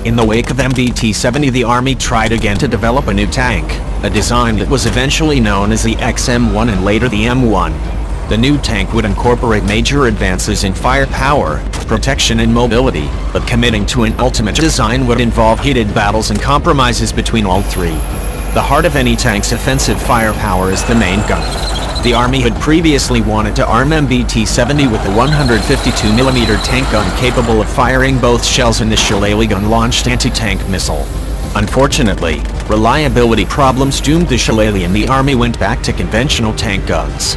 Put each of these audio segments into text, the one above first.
In the wake of MBT-70, the Army tried again to develop a new tank, a design that was eventually known as the XM-1 and later the M1. The new tank would incorporate major advances in firepower, protection and mobility, but committing to an ultimate design would involve heated battles and compromises between all three. The heart of any tank's offensive firepower is the main gun. The Army had previously wanted to arm MBT-70 with a 152mm tank gun capable of firing both shells and the Shillelagh gun-launched anti-tank missile. Unfortunately, reliability problems doomed the Shillelagh and the Army went back to conventional tank guns.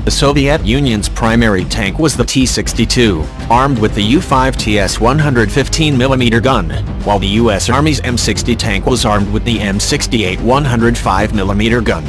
The Soviet Union's primary tank was the T-62, armed with the U-5TS 115mm gun, while the U.S. Army's M60 tank was armed with the M68 105mm gun.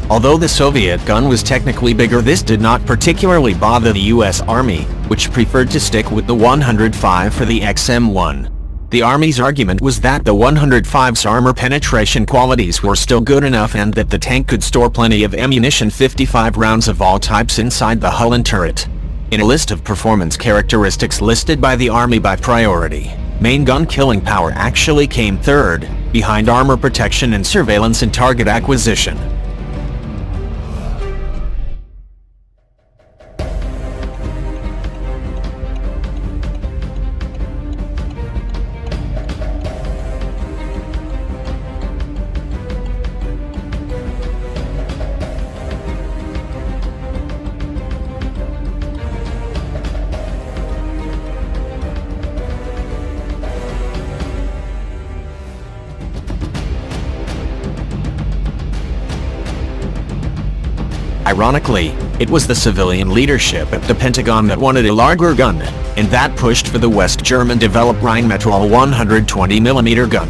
Although the Soviet gun was technically bigger, this did not particularly bother the U.S. Army, which preferred to stick with the 105 for the XM-1. The Army's argument was that the 105's armor penetration qualities were still good enough and that the tank could store plenty of ammunition, 55 rounds of all types inside the hull and turret. In a list of performance characteristics listed by the Army by priority, main gun killing power actually came third, behind armor protection and surveillance and target acquisition. Ironically, it was the civilian leadership at the Pentagon that wanted a larger gun, and that pushed for the West German-developed Rheinmetall 120mm gun.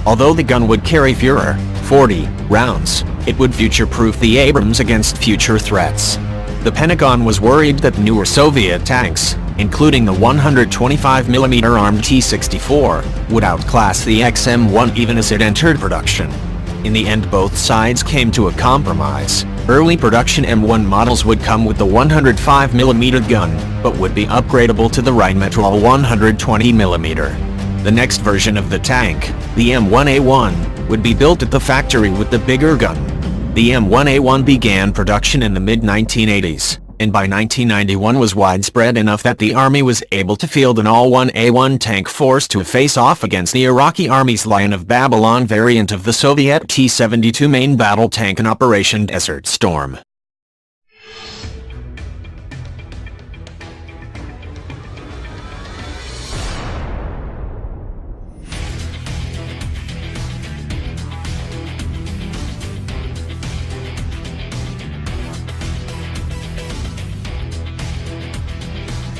Although the gun would carry fewer, 40, rounds, it would future-proof the Abrams against future threats. The Pentagon was worried that newer Soviet tanks, including the 125mm armed T-64, would outclass the XM-1 even as it entered production. In the end, both sides came to a compromise. Early production M1 models would come with the 105mm gun, but would be upgradable to the Rheinmetall 120mm. The next version of the tank, the M1A1, would be built at the factory with the bigger gun. The M1A1 began production in the mid-1980s, and by 1991 was widespread enough that the Army was able to field an all-1A1 tank force to face off against the Iraqi Army's Lion of Babylon variant of the Soviet T-72 main battle tank in Operation Desert Storm.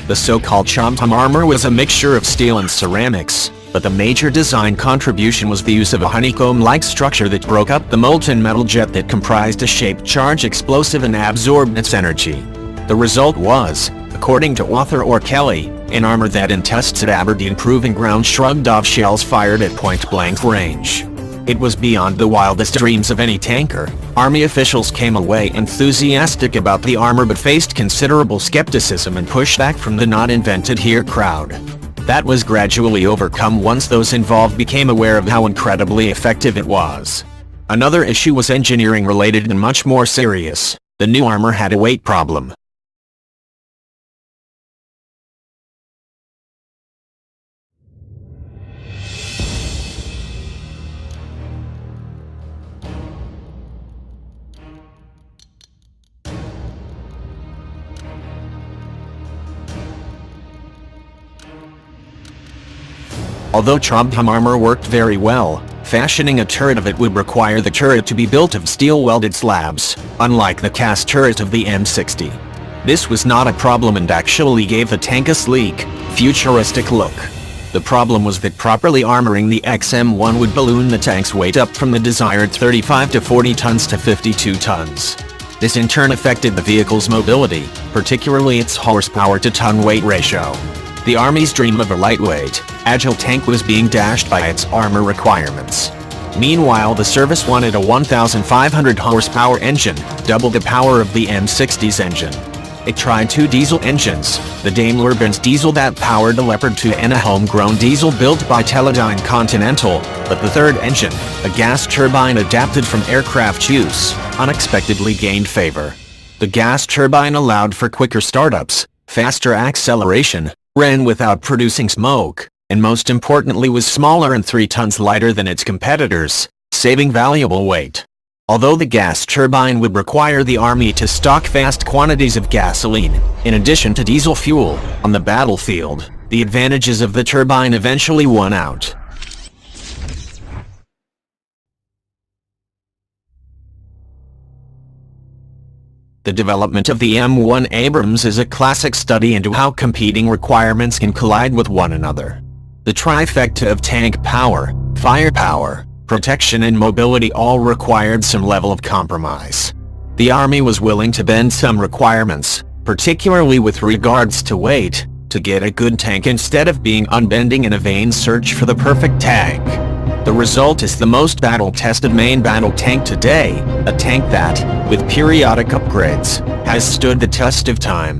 The so-called Chom-Tom armor was a mixture of steel and ceramics, but the major design contribution was the use of a honeycomb-like structure that broke up the molten metal jet that comprised a shaped charge explosive and absorbed its energy. The result was, according to author Orr Kelly, an armor that in tests at Aberdeen proving ground shrugged off shells fired at point-blank range. It was beyond the wildest dreams of any tanker. Army officials came away enthusiastic about the armor but faced considerable skepticism and pushback from the not-invented-here crowd. That was gradually overcome once those involved became aware of how incredibly effective it was. Another issue was engineering-related and much more serious. The new armor had a weight problem. Although Chom-Tom armor worked very well, fashioning a turret of it would require the turret to be built of steel-welded slabs, unlike the cast turret of the M60. This was not a problem and actually gave the tank a sleek, futuristic look. The problem was that properly armoring the XM1 would balloon the tank's weight up from the desired 35 to 40 tons to 52 tons. This in turn affected the vehicle's mobility, particularly its horsepower to ton weight ratio. The Army's dream of a lightweight, agile tank was being dashed by its armor requirements. Meanwhile, the service wanted a 1,500 horsepower engine, double the power of the M60's engine. It tried 2 diesel engines, the Daimler-Benz diesel that powered the Leopard 2 and a homegrown diesel built by Teledyne Continental, but the third engine, a gas turbine adapted from aircraft use, unexpectedly gained favor. The gas turbine allowed for quicker startups, faster acceleration, ran without producing smoke, and most importantly was smaller and 3 tons lighter than its competitors, saving valuable weight. Although the gas turbine would require the Army to stock vast quantities of gasoline, in addition to diesel fuel, on the battlefield, the advantages of the turbine eventually won out. The development of the M1 Abrams is a classic study into how competing requirements can collide with one another. The trifecta of tank power, firepower, protection and mobility all required some level of compromise. The Army was willing to bend some requirements, particularly with regards to weight, to get a good tank instead of being unbending in a vain search for the perfect tank. The result is the most battle-tested main battle tank today, a tank that, with periodic upgrades, has stood the test of time.